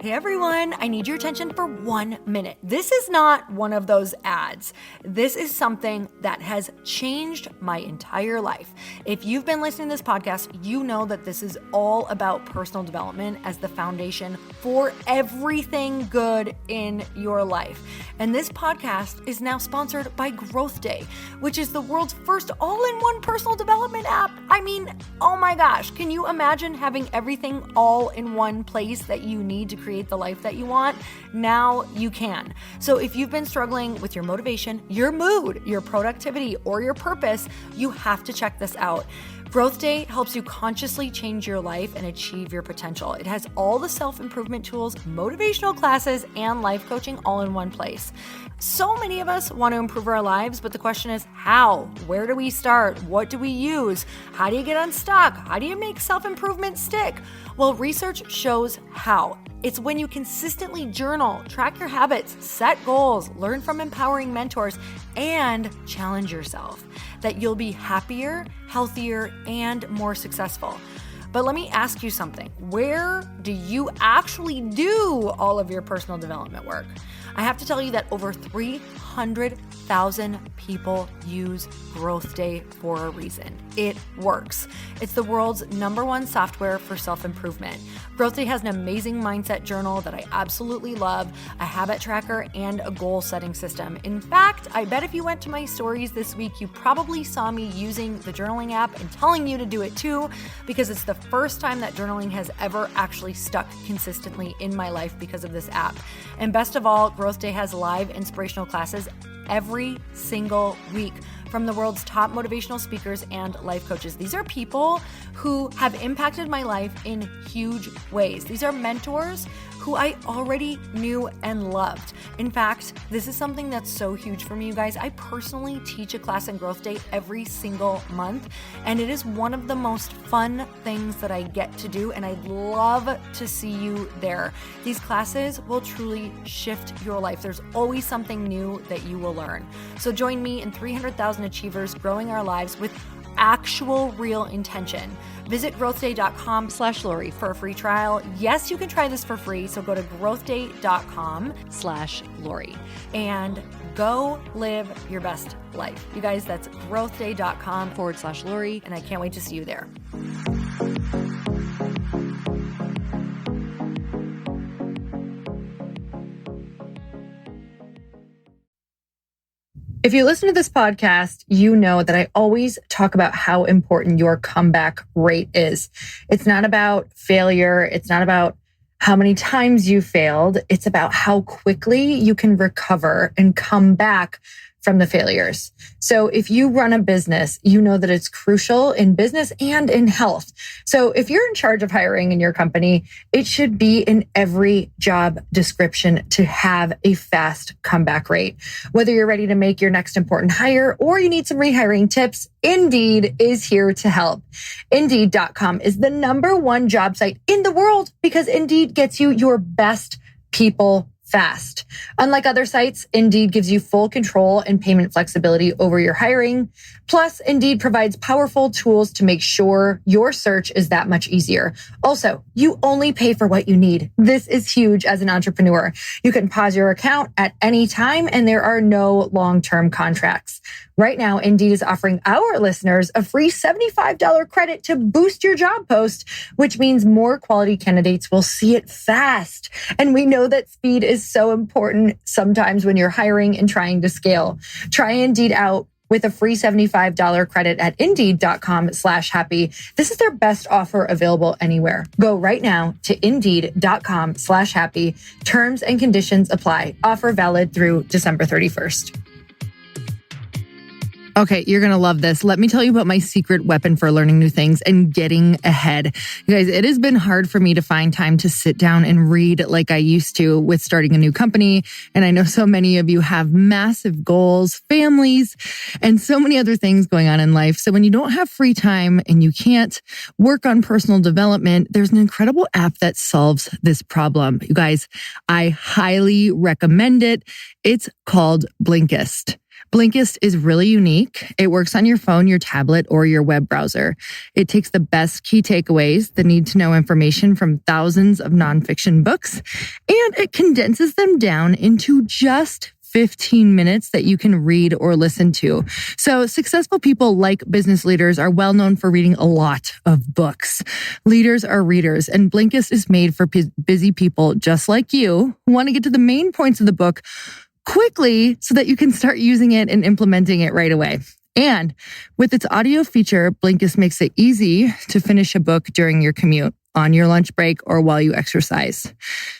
Hey everyone, I need your attention for 1 minute. This is not one of those ads. This is something that has changed my entire life. If you've been listening to this podcast, you know that this is all about personal development as the foundation for everything good in your life. And this podcast is now sponsored by Growth Day, which is the world's first all-in-one personal development app. I mean, oh my gosh, can you imagine having everything all in one place that you need to create the life that you want? Now you can. So if you've been struggling with your motivation, your mood, your productivity, or your purpose, you have to check this out. Growth Day helps you consciously change your life and achieve your potential. It has all the self-improvement tools, motivational classes, and life coaching all in one place. So many of us want to improve our lives, but the question is how? Where do we start? What do we use? How do you get unstuck? How do you make self-improvement stick? Well, research shows how. It's when you consistently journal, track your habits, set goals, learn from empowering mentors, and challenge yourself that you'll be happier, healthier, and more successful. But let me ask you something. Where do you actually do all of your personal development work? I have to tell you that over 300,000 people use Growth Day for a reason. It works. It's the world's #1 software for self-improvement. Growth Day has an amazing mindset journal that I absolutely love, a habit tracker, and a goal-setting system. In fact, I bet if you went to my stories this week, you probably saw me using the journaling app and telling you to do it too, because it's the first time that journaling has ever actually stuck consistently in my life because of this app. And best of all, Growth Day has live inspirational classes every single week from the world's top motivational speakers and life coaches. These are people who have impacted my life in huge ways. These are mentors who I already knew and loved. In fact, this is something that's so huge for me, you guys. I personally teach a class in Growth Day every single month, and it is one of the most fun things that I get to do, and I'd love to see you there. These classes will truly shift your life. There's always something new that you will learn. So join me and 300,000 achievers growing our lives with actual real intention. Visit growthday.com/Lori for a free trial. Yes, you can try this for free. So go to growthday.com/Lori and go live your best life. You guys, that's growthday.com/Lori. And I can't wait to see you there. If you listen to this podcast, you know that I always talk about how important your comeback rate is. It's not about failure. It's not about how many times you failed. It's about how quickly you can recover and come back from the failures. So if you run a business, you know that it's crucial in business and in health. So if you're in charge of hiring in your company, it should be in every job description to have a fast comeback rate. Whether you're ready to make your next important hire or you need some rehiring tips, Indeed is here to help. Indeed.com is the #1 job site in the world because Indeed gets you your best people fast. Unlike other sites, Indeed gives you full control and payment flexibility over your hiring. Plus, Indeed provides powerful tools to make sure your search is that much easier. Also, you only pay for what you need. This is huge as an entrepreneur. You can pause your account at any time and there are no long-term contracts. Right now, Indeed is offering our listeners a free $75 credit to boost your job post, which means more quality candidates will see it fast. And we know that speed is so important sometimes when you're hiring and trying to scale. Try Indeed out with a free $75 credit at Indeed.com/happy. This is their best offer available anywhere. Go right now to Indeed.com/happy. Terms and conditions apply. Offer valid through December 31st. Okay, you're going to love this. Let me tell you about my secret weapon for learning new things and getting ahead. You guys, it has been hard for me to find time to sit down and read like I used to with starting a new company. And I know so many of you have massive goals, families, and so many other things going on in life. So when you don't have free time and you can't work on personal development, there's an incredible app that solves this problem. You guys, I highly recommend it. It's called Blinkist. Blinkist is really unique. It works on your phone, your tablet, or your web browser. It takes the best key takeaways, the need-to-know information from thousands of nonfiction books, and it condenses them down into just 15 minutes that you can read or listen to. So successful people like business leaders are well known for reading a lot of books. Leaders are readers, and Blinkist is made for busy people just like you who want to get to the main points of the book quickly so that you can start using it and implementing it right away. And with its audio feature, Blinkist makes it easy to finish a book during your commute, on your lunch break, or while you exercise.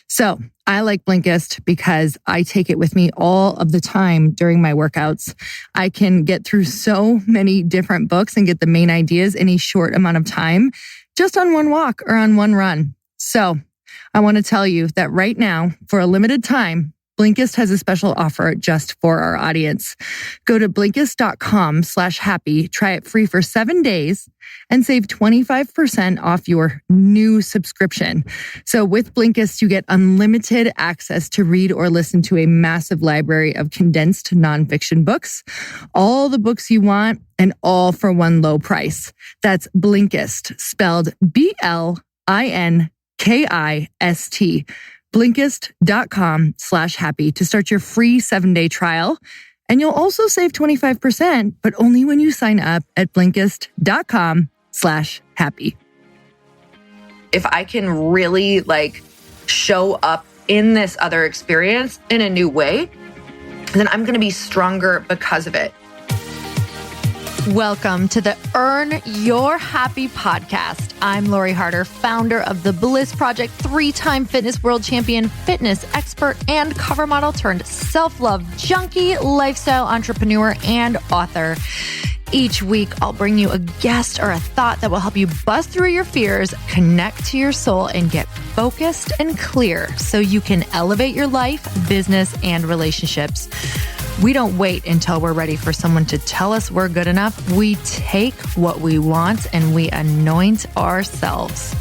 So I like Blinkist because I take it with me all of the time during my workouts. I can get through so many different books and get the main ideas in a short amount of time, just on one walk or on one run. So I want to tell you that right now, for a limited time, Blinkist has a special offer just for our audience. Go to Blinkist.com/happy, try it free for 7 days, and save 25% off your new subscription. So with Blinkist, you get unlimited access to read or listen to a massive library of condensed nonfiction books, all the books you want, and all for one low price. That's Blinkist, spelled BLINKIST. Blinkist.com/happy to start your free 7-day trial. And you'll also save 25%, but only when you sign up at Blinkist.com/happy. If I can really show up in this other experience in a new way, then I'm going to be stronger because of it. Welcome to the Earn Your Happy podcast. I'm Lori Harder, founder of The Bliss Project, 3-time fitness world champion, fitness expert, and cover model turned self-love junkie, lifestyle entrepreneur, and author. Each week, I'll bring you a guest or a thought that will help you bust through your fears, connect to your soul, and get focused and clear so you can elevate your life, business, and relationships. We don't wait until we're ready for someone to tell us we're good enough. We take what we want and we anoint ourselves.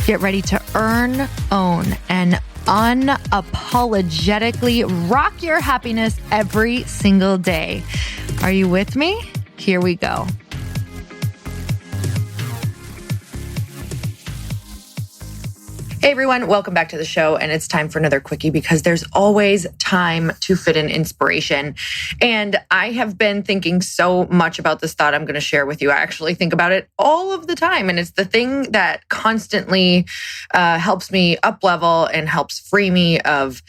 Get ready to earn, own, and unapologetically rock your happiness every single day. Are you with me? Here we go. Hey everyone, welcome back to the show. And it's time for another quickie because there's always time to fit in inspiration. And I have been thinking so much about this thought I'm going to share with you. I actually think about it all of the time. And it's the thing that constantly helps me up level and helps free me of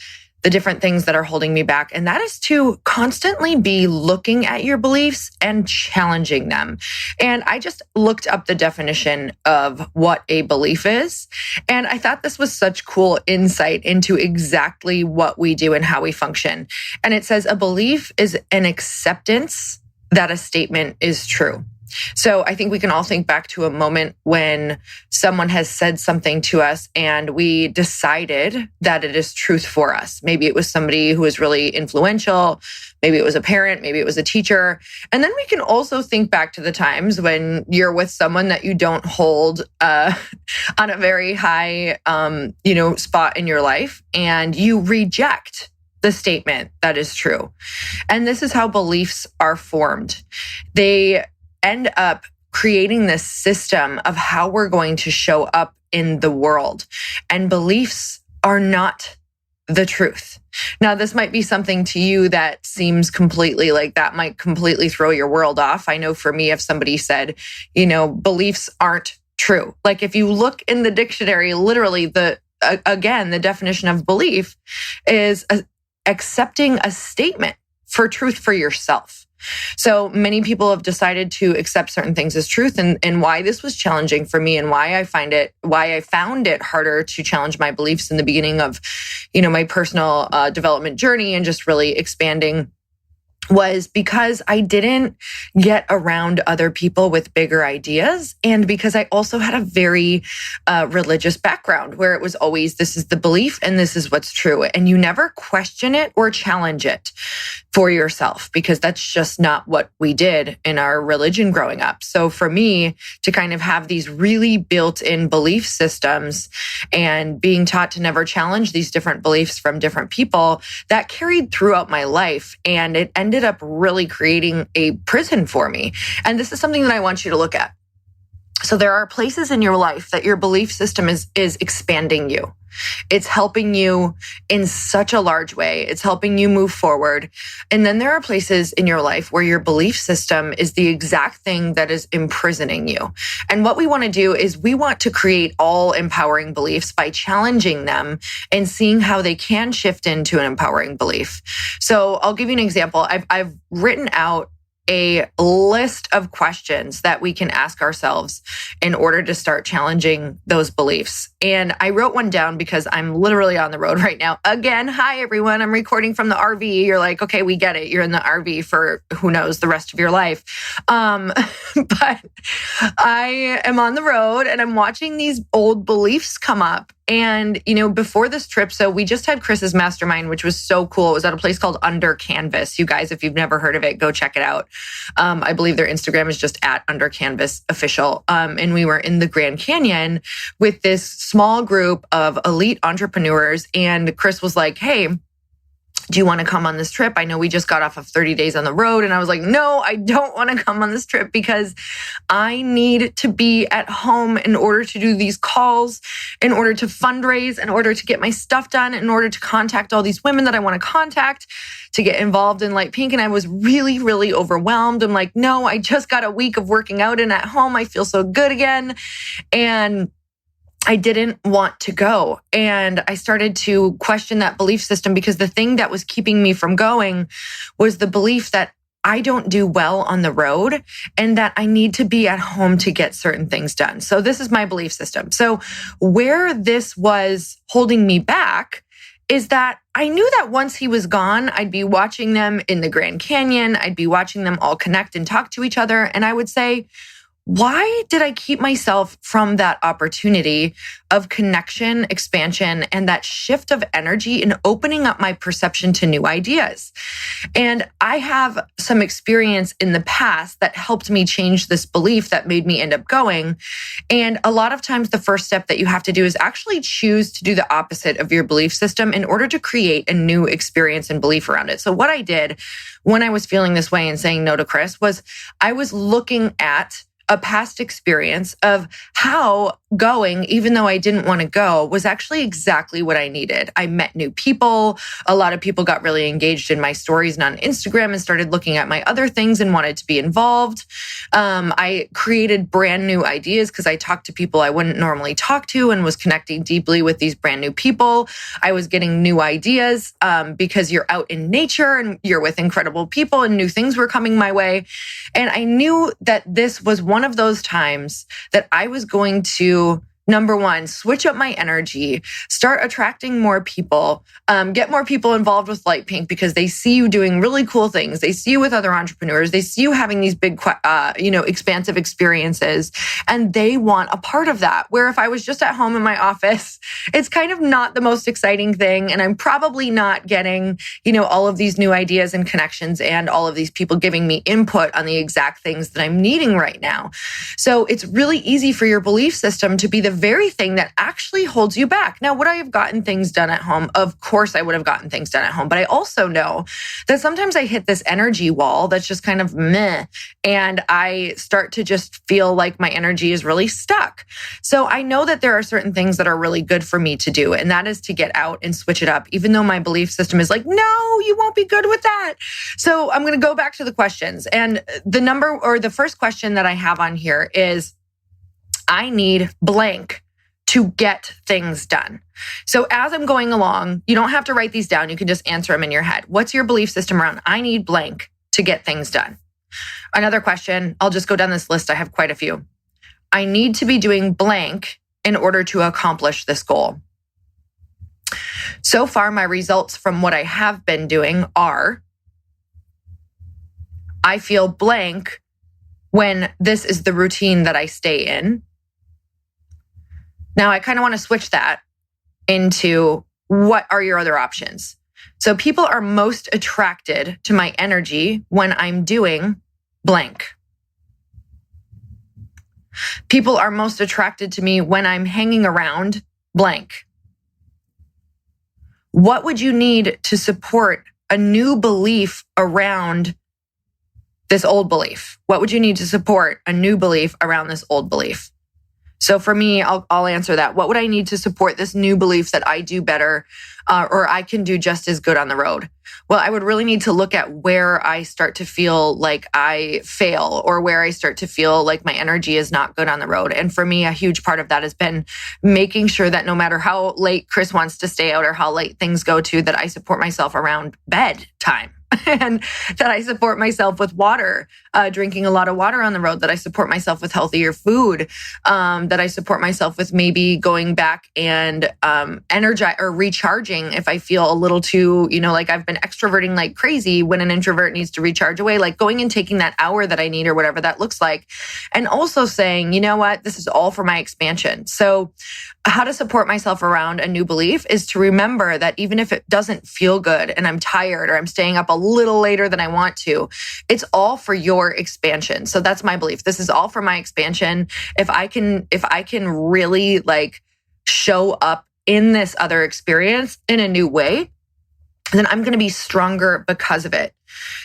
the different things that are holding me back. And that is to constantly be looking at your beliefs and challenging them. And I just looked up the definition of what a belief is. And I thought this was such cool insight into exactly what we do and how we function. And it says a belief is an acceptance that a statement is true. So I think we can all think back to a moment when someone has said something to us and we decided that it is truth for us. Maybe it was somebody who was really influential. Maybe it was a parent. Maybe it was a teacher. And then we can also think back to the times when you're with someone that you don't hold on a very high, spot in your life, and you reject the statement that is true. And this is how beliefs are formed. They end up creating this system of how we're going to show up in the world. And beliefs are not the truth. Now, this might be something to you that seems completely that might completely throw your world off. I know for me, if somebody said, beliefs aren't true. If you look in the dictionary, literally the definition of belief is accepting a statement for truth for yourself. So many people have decided to accept certain things as truth, and why this was challenging for me and why I found it harder to challenge my beliefs in the beginning of, my personal development journey and just really expanding was because I didn't get around other people with bigger ideas. And because I also had a very religious background where it was always, this is the belief and this is what's true. And you never question it or challenge it for yourself, because that's just not what we did in our religion growing up. So for me to kind of have these really built-in belief systems and being taught to never challenge these different beliefs from different people, that carried throughout my life. And it ended ended up really creating a prison for me. And this is something that I want you to look at. So there are places in your life that your belief system is expanding you. It's helping you in such a large way. It's helping you move forward. And then there are places in your life where your belief system is the exact thing that is imprisoning you. And what we want to do is we want to create all empowering beliefs by challenging them and seeing how they can shift into an empowering belief. So I'll give you an example. I've written out a list of questions that we can ask ourselves in order to start challenging those beliefs. And I wrote one down because I'm literally on the road right now. Again, hi everyone. I'm recording from the RV. You're like, okay, we get it. You're in the RV for who knows the rest of your life. But I am on the road and I'm watching these old beliefs come up. And, before this trip, so we just had Chris's mastermind, which was so cool. It was at a place called Under Canvas. You guys, if you've never heard of it, go check it out. I believe their Instagram is just at Under Canvas Official. And we were in the Grand Canyon with this small group of elite entrepreneurs. And Chris was like, hey, do you want to come on this trip? I know we just got off of 30 days on the road. And I was like, no, I don't want to come on this trip because I need to be at home in order to do these calls, in order to fundraise, in order to get my stuff done, in order to contact all these women that I want to contact, to get involved in Light Pink. And I was really, really overwhelmed. I'm like, no, I just got a week of working out and at home, I feel so good again. And I didn't want to go. And I started to question that belief system because the thing that was keeping me from going was the belief that I don't do well on the road and that I need to be at home to get certain things done. So this is my belief system. So where this was holding me back is that I knew that once he was gone, I'd be watching them in the Grand Canyon. I'd be watching them all connect and talk to each other. And I would say, why did I keep myself from that opportunity of connection, expansion, and that shift of energy and opening up my perception to new ideas? And I have some experience in the past that helped me change this belief that made me end up going. And a lot of times the first step that you have to do is actually choose to do the opposite of your belief system in order to create a new experience and belief around it. So what I did when I was feeling this way and saying no to Chris was I was looking at a past experience of how going, even though I didn't want to go, was actually exactly what I needed. I met new people. A lot of people got really engaged in my stories and on Instagram and started looking at my other things and wanted to be involved. I created brand new ideas because I talked to people I wouldn't normally talk to and was connecting deeply with these brand new people. I was getting new ideas because you're out in nature and you're with incredible people and new things were coming my way. And I knew that this was one of those times that I was going to, number one, switch up my energy, start attracting more people, get more people involved with Light Pink because they see you doing really cool things. They see you with other entrepreneurs. They see you having these big, expansive experiences, and they want a part of that. Where if I was just at home in my office, it's kind of not the most exciting thing. And I'm probably not getting, all of these new ideas and connections and all of these people giving me input on the exact things that I'm needing right now. So it's really easy for your belief system to be the very thing that actually holds you back. Now, would I have gotten things done at home? Of course I would have gotten things done at home. But I also know that sometimes I hit this energy wall that's just kind of meh. And I start to just feel like my energy is really stuck. So I know that there are certain things that are really good for me to do. And that is to get out and switch it up, even though my belief system is like, no, you won't be good with that. So I'm going to go back to the questions. And the first question that I have on here is, I need blank to get things done. So as I'm going along, you don't have to write these down. You can just answer them in your head. What's your belief system around I need blank to get things done? Another question, I'll just go down this list. I have quite a few. I need to be doing blank in order to accomplish this goal. So far, my results from what I have been doing are I feel blank when this is the routine that I stay in. Now, I kind of want to switch that into what are your other options? So people are most attracted to my energy when I'm doing blank. People are most attracted to me when I'm hanging around blank. What would you need to support a new belief around this old belief? What would you need to support a new belief around this old belief? So for me, I'll answer that. What would I need to support this new belief that I do better or I can do just as good on the road? Well, I would really need to look at where I start to feel like I fail or where I start to feel like my energy is not good on the road. And for me, a huge part of that has been making sure that no matter how late Chris wants to stay out or how late things go to, that I support myself around bedtime. And that I support myself with water, drinking a lot of water on the road, that I support myself with healthier food, that I support myself with maybe going back and energize or recharging if I feel a little too, like I've been extroverting like crazy when an introvert needs to recharge away, like going and taking that hour that I need or whatever that looks like. And also saying, you know what, this is all for my expansion. So how to support myself around a new belief is to remember that even if it doesn't feel good and I'm tired or I'm staying up a little later than I want to, it's all for your expansion. So that's my belief. This is all for my expansion. If I can really like show up in this other experience in a new way, then I'm going to be stronger because of it.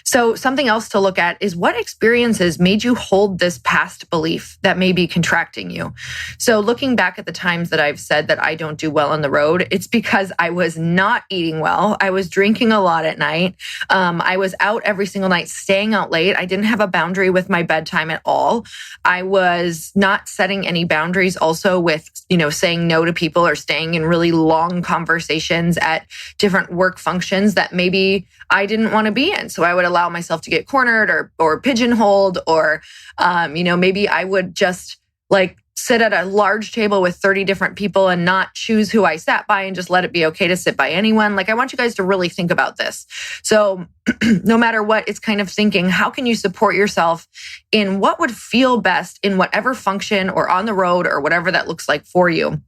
So something else to look at is what experiences made you hold this past belief that may be contracting you. So looking back at the times that I've said that I don't do well on the road, it's because I was not eating well. I was drinking a lot at night. I was out every single night, staying out late. I didn't have a boundary with my bedtime at all. I was not setting any boundaries also with, saying no to people or staying in really long conversations at different work functions that maybe I didn't want to be in. So I would allow myself to get cornered or pigeonholed, or, maybe I would just like sit at a large table with 30 different people and not choose who I sat by and just let it be okay to sit by anyone. Like, I want you guys to really think about this. So no matter what, it's kind of thinking, how can you support yourself in what would feel best in whatever function or on the road or whatever that looks like for you?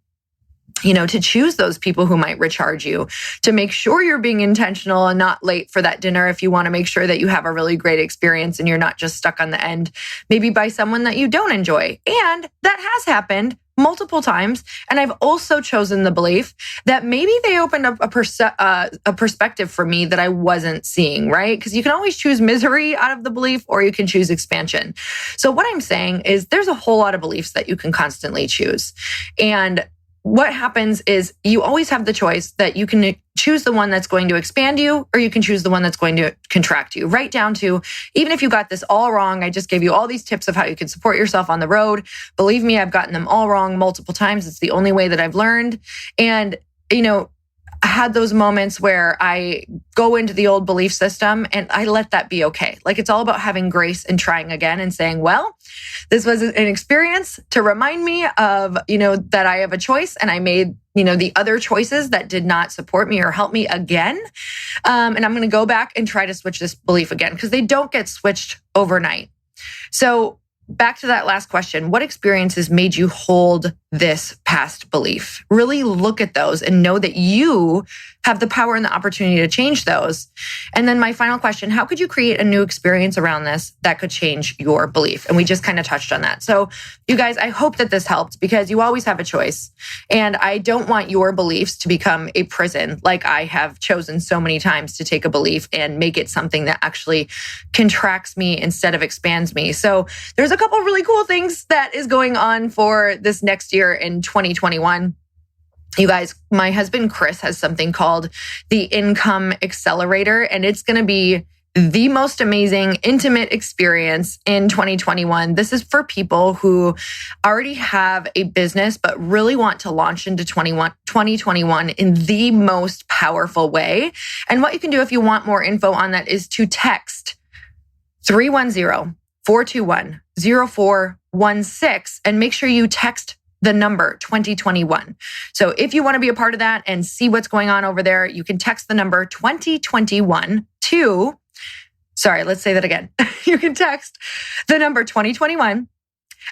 To choose those people who might recharge you, to make sure you're being intentional and not late for that dinner if you want to make sure that you have a really great experience and you're not just stuck on the end, maybe by someone that you don't enjoy. And that has happened multiple times. And I've also chosen the belief that maybe they opened up a perspective for me that I wasn't seeing, right? Because you can always choose misery out of the belief or you can choose expansion. So what I'm saying is there's a whole lot of beliefs that you can constantly choose. And what happens is you always have the choice that you can choose the one that's going to expand you or you can choose the one that's going to contract you, right down to, even if you got this all wrong, I just gave you all these tips of how you can support yourself on the road. Believe me, I've gotten them all wrong multiple times. It's the only way that I've learned. And, I had those moments where I go into the old belief system and I let that be okay. Like, it's all about having grace and trying again and saying, well, this was an experience to remind me of, that I have a choice and I made, the other choices that did not support me or help me again. And I'm going to go back and try to switch this belief again because they don't get switched overnight. So back to that last question, what experiences made you hold this past belief? Really look at those and know that you have the power and the opportunity to change those. And then my final question, how could you create a new experience around this that could change your belief? And we just kind of touched on that. So you guys, I hope that this helped because you always have a choice. And I don't want your beliefs to become a prison like I have chosen so many times to take a belief and make it something that actually contracts me instead of expands me. So there's a couple of really cool things that is going on for this next year in 2021. You guys, my husband, Chris, has something called the Income Accelerator, and it's going to be the most amazing, intimate experience in 2021. This is for people who already have a business, but really want to launch into 2021 in the most powerful way. And what you can do if you want more info on that is to text 310-421-0416 and make sure you text the number 2021. So if you want to be a part of that and see what's going on over there, you can text the number 2021 to, let's say that again. You can text the number 2021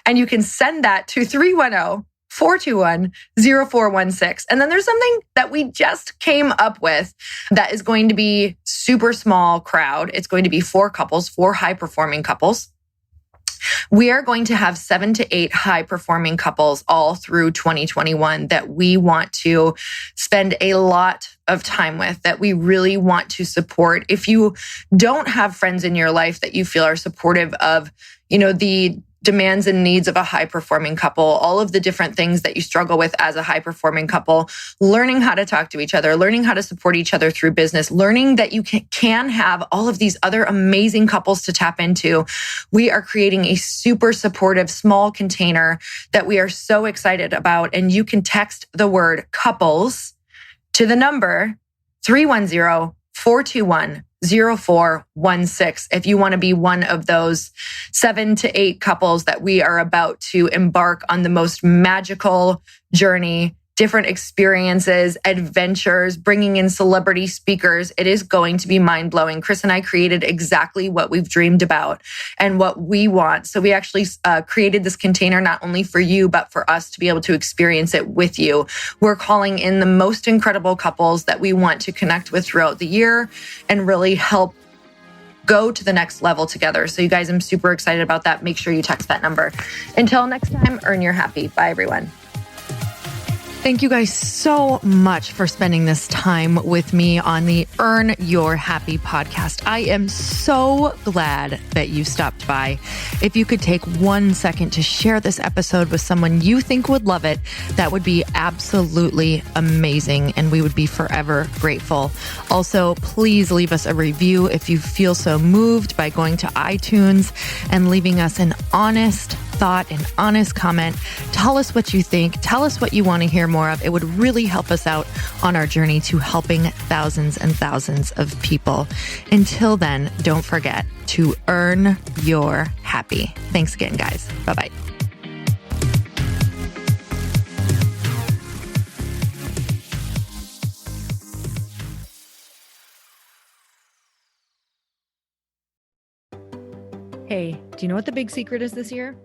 and you can send that to 310-421-0416. And then there's something that we just came up with that is going to be super small crowd. It's going to be 4 couples, 4 high performing couples. We are going to have 7 to 8 high performing couples all through 2021 that we want to spend a lot of time with, that we really want to support. If you don't have friends in your life that you feel are supportive of, the demands and needs of a high performing couple, all of the different things that you struggle with as a high performing couple, learning how to talk to each other, learning how to support each other through business, learning that you can have all of these other amazing couples to tap into. We are creating a super supportive small container that we are so excited about. And you can text the word couples to the number 310-421-0416 if you want to be one of those 7 to 8 couples that we are about to embark on the most magical journey, different experiences, adventures, bringing in celebrity speakers. It is going to be mind-blowing. Chris and I created exactly what we've dreamed about and what we want. So we actually created this container not only for you, but for us to be able to experience it with you. We're calling in the most incredible couples that we want to connect with throughout the year and really help go to the next level together. So you guys, I'm super excited about that. Make sure you text that number. Until next time, earn your happy. Bye, everyone. Thank you guys so much for spending this time with me on the Earn Your Happy podcast. I am so glad that you stopped by. If you could take 1 second to share this episode with someone you think would love it, that would be absolutely amazing, and we would be forever grateful. Also, please leave us a review if you feel so moved by going to iTunes and leaving us an honest thought, an honest comment. Tell us what you think. Tell us what you want to hear more of. It would really help us out on our journey to helping thousands and thousands of people. Until then, don't forget to earn your happy. Thanks again, guys. Bye-bye. Hey, do you know what the big secret is this year?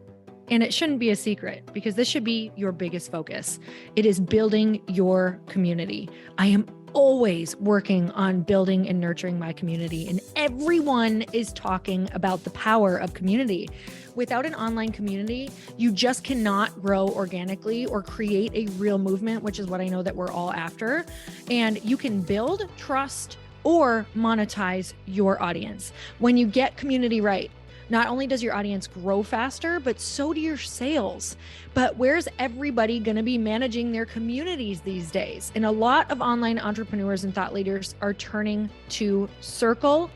And it shouldn't be a secret because this should be your biggest focus. It is building your community. I am always working on building and nurturing my community, and everyone is talking about the power of community. Without an online community, you just cannot grow organically or create a real movement, which is what I know that we're all after. And you can build trust or monetize your audience. When you get community right, not only does your audience grow faster, but so do your sales. But where's everybody going to be managing their communities these days? And a lot of online entrepreneurs and thought leaders are turning to Circle.so.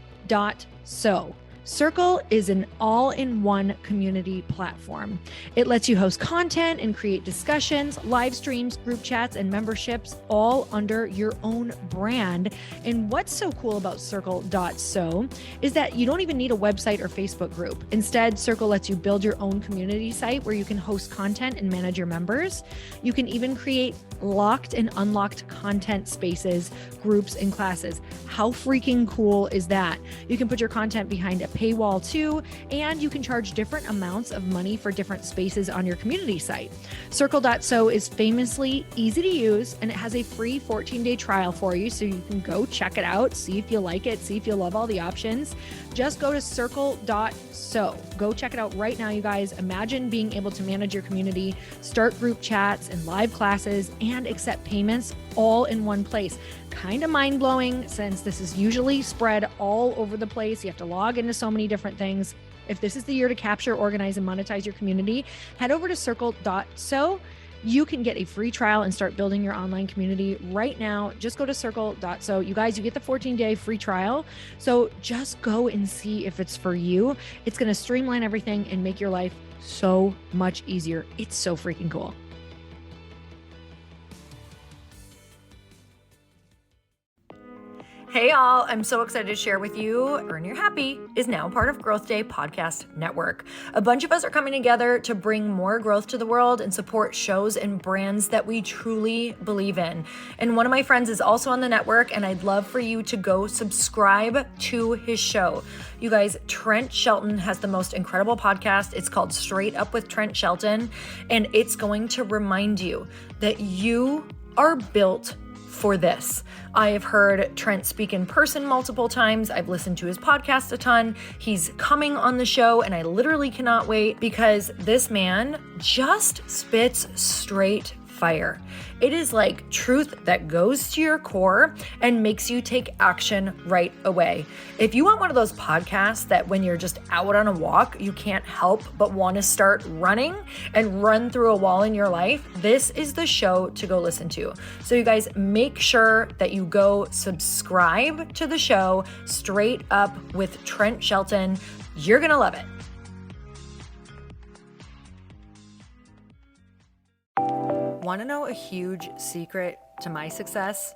Circle is an all-in-one community platform. It lets you host content and create discussions, live streams, group chats, and memberships all under your own brand. And what's so cool about Circle.so is that you don't even need a website or Facebook group. Instead, Circle lets you build your own community site where you can host content and manage your members. You can even create locked and unlocked content spaces, groups, and classes. How freaking cool is that? You can put your content behind a paywall too, and you can charge different amounts of money for different spaces on your community site. Circle.so is famously easy to use, and it has a free 14-day trial for you, so you can go check it out, see if you like it, see if you love all the options. Just go to Circle.so. Go check it out right now, you guys. Imagine being able to manage your community, start group chats and live classes, and accept payments all in one place. Kind of mind-blowing since this is usually spread all over the place. You have to log into so many different things. If this is the year to capture, organize, and monetize your community, head over to Circle.so. You can get a free trial and start building your online community right now. Just go to Circle.so. You guys, you get the 14-day free trial. So just go and see if it's for you. It's going to streamline everything and make your life so much easier. It's so freaking cool. Hey all, I'm so excited to share with you, Earn Your Happy is now part of Growth Day Podcast Network. A bunch of us are coming together to bring more growth to the world and support shows and brands that we truly believe in. And one of my friends is also on the network, and I'd love for you to go subscribe to his show. You guys, Trent Shelton has the most incredible podcast. It's called Straight Up with Trent Shelton, and it's going to remind you that you are built for this. I have heard Trent speak in person multiple times. I've listened to his podcast a ton. He's coming on the show, and I literally cannot wait because this man just spits straight fire. It is like truth that goes to your core and makes you take action right away. If you want one of those podcasts that when you're just out on a walk, you can't help but want to start running and run through a wall in your life, this is the show to go listen to. So you guys make sure that you go subscribe to the show, Straight Up with Trent Shelton. You're going to love it. Want to know a huge secret to my success?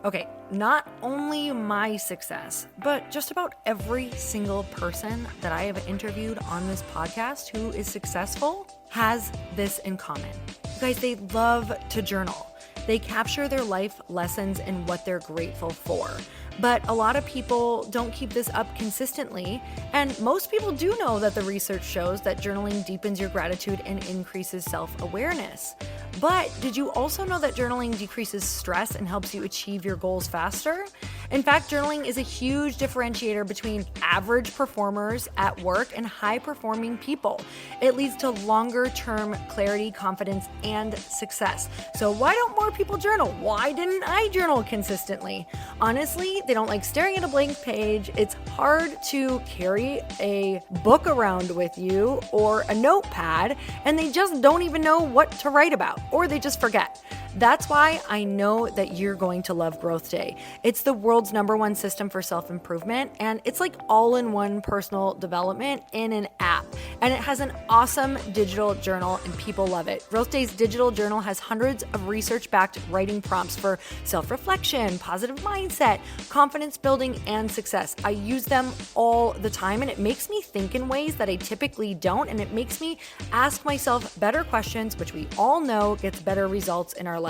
Okay, not only my success, but just about every single person that I have interviewed on this podcast who is successful has this in common. You guys, they love to journal. They capture their life lessons and what they're grateful for. But a lot of people don't keep this up consistently. And most people do know that the research shows that journaling deepens your gratitude and increases self-awareness. But did you also know that journaling decreases stress and helps you achieve your goals faster? In fact, journaling is a huge differentiator between average performers at work and high-performing people. It leads to longer-term clarity, confidence, and success. So why don't more people journal? Why didn't I journal consistently? Honestly, they don't like staring at a blank page. It's hard to carry a book around with you or a notepad, and they just don't even know what to write about, or they just forget. That's why I know that you're going to love Growth Day. It's the world's #1 system for self-improvement, and it's like all-in-one personal development in an app. And it has an awesome digital journal, and people love it. Growth Day's digital journal has hundreds of research-backed writing prompts for self-reflection, positive mindset, confidence building, and success. I use them all the time, and it makes me think in ways that I typically don't, and it makes me ask myself better questions, which we all know gets better results in our life.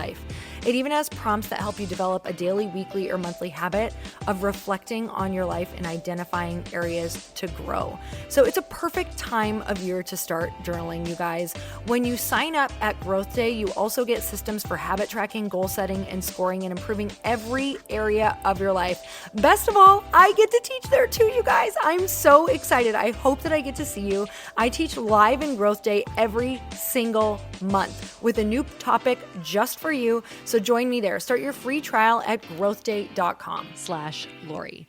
It even has prompts that help you develop a daily, weekly, or monthly habit of reflecting on your life and identifying areas to grow. So it's a perfect time of year to start journaling, you guys. When you sign up at Growth Day, you also get systems for habit tracking, goal setting, and scoring, and improving every area of your life. Best of all, I get to teach there too, you guys. I'm so excited. I hope that I get to see you. I teach live in Growth Day every single month with a new topic just for you. So join me there. Start your free trial at growthday.com/Lori.